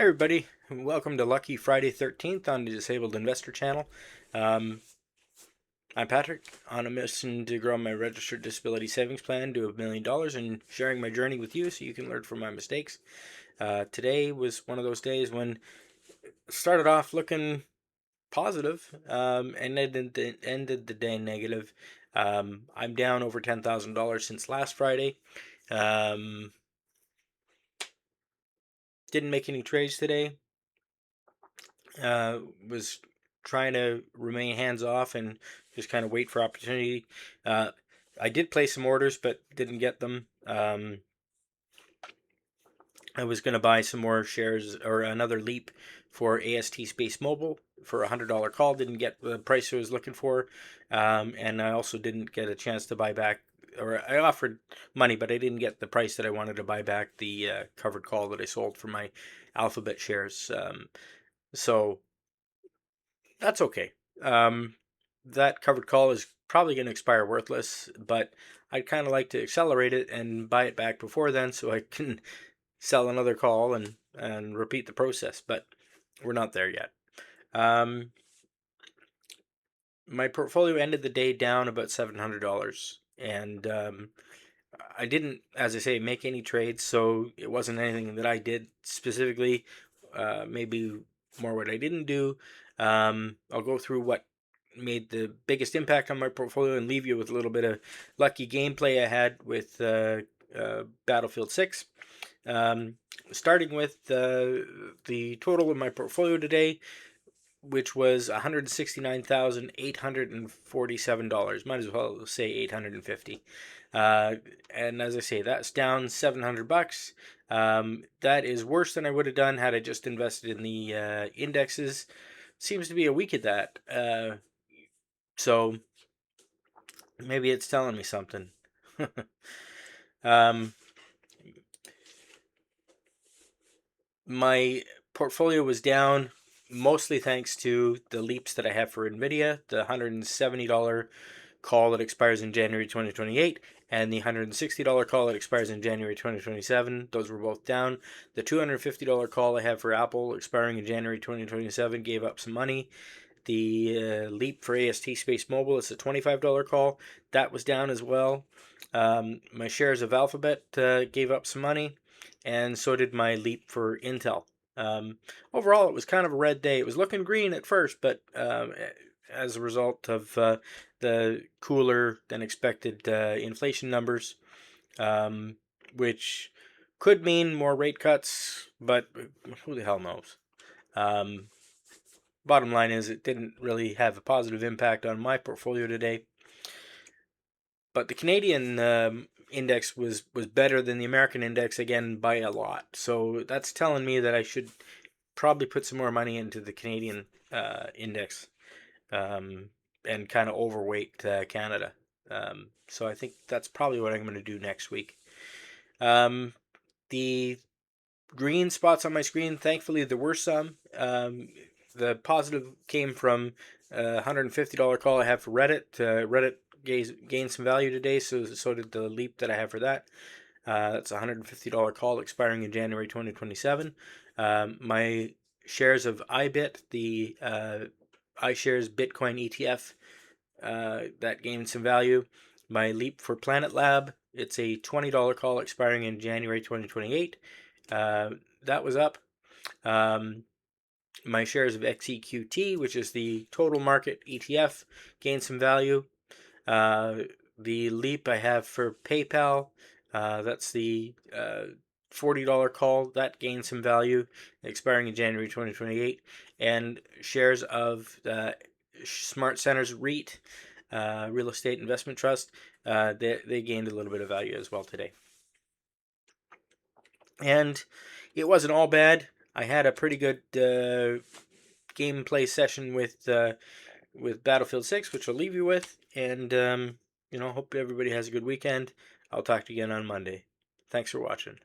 everybody, welcome to Lucky Friday 13th on the Disabled Investor Channel. Um, I'm Patrick, on a mission to grow my registered disability savings plan to $1 million and sharing my journey with you so you can learn from my mistakes. Today was one of those days when it started off looking positive and ended the day negative. I'm down over $10,000 since last Friday. Didn't make any trades today. Was trying to remain hands off and just kind of wait for opportunity. I did place some orders, but didn't get them. I was going to buy some more shares or another leap for AST SpaceMobile for a $100 call. Didn't get the price I was looking for, and I also didn't get a chance to buy back. Or I offered money, but I didn't get the price that I wanted to buy back the covered call that I sold for my Alphabet shares. So that's okay. That covered call is probably going to expire worthless, but I'd kind of like to accelerate it and buy it back before then so I can sell another call and repeat the process, but we're not there yet. My portfolio ended the day down about $700, and I didn't, as I say, make any trades, so it wasn't anything that I did specifically. Maybe more what I didn't do. I'll go through what made the biggest impact on my portfolio and leave you with a little bit of lucky gameplay I had with Battlefield 6. Starting with the total of my portfolio today, which was $169,847. Might as well say 850. And as I say, that's down $700. That is worse than I would have done had I just invested in the indexes. Seems to be a week at that. So maybe it's telling me something. My portfolio was down mostly thanks to the leaps that I have for Nvidia, the $170 call that expires in January 2028, and the $160 call that expires in January 2027. Those were both down. The $250 call I have for Apple expiring in January 2027 gave up some money. The leap for AST SpaceMobile, it's a $25 call. That was down as well. My shares of Alphabet gave up some money, and so did my leap for Intel. Overall, it was kind of a red day. It was looking green at first, but as a result of the cooler than expected inflation numbers, which could mean more rate cuts, but who the hell knows? Bottom line is it didn't really have a positive impact on my portfolio today. But the Canadian index was better than the American index, again, by a lot. So that's telling me that I should probably put some more money into the Canadian index and kind of overweight Canada. So I think that's probably what I'm going to do next week. The green spots on my screen, thankfully there were some. The positive came from a $150 call I have for Reddit. Reddit gained some value today, so did the leap that I have for that. That's a $150 call expiring in January 2027. My shares of iBit, the iShares Bitcoin ETF, that gained some value. My leap for Planet Lab, it's a $20 call expiring in January 2028. That was up. My shares of XEQT, which is the total market ETF, gained some value. The leap I have for PayPal, that's the $40 call, that gained some value, expiring in January 2028. And shares of Smart Centers REIT, Real Estate Investment Trust, they gained a little bit of value as well today. And it wasn't all bad. I had a pretty good gameplay session with Battlefield 6, which I'll leave you with. And, hope everybody has a good weekend. I'll talk to you again on Monday. Thanks for watching.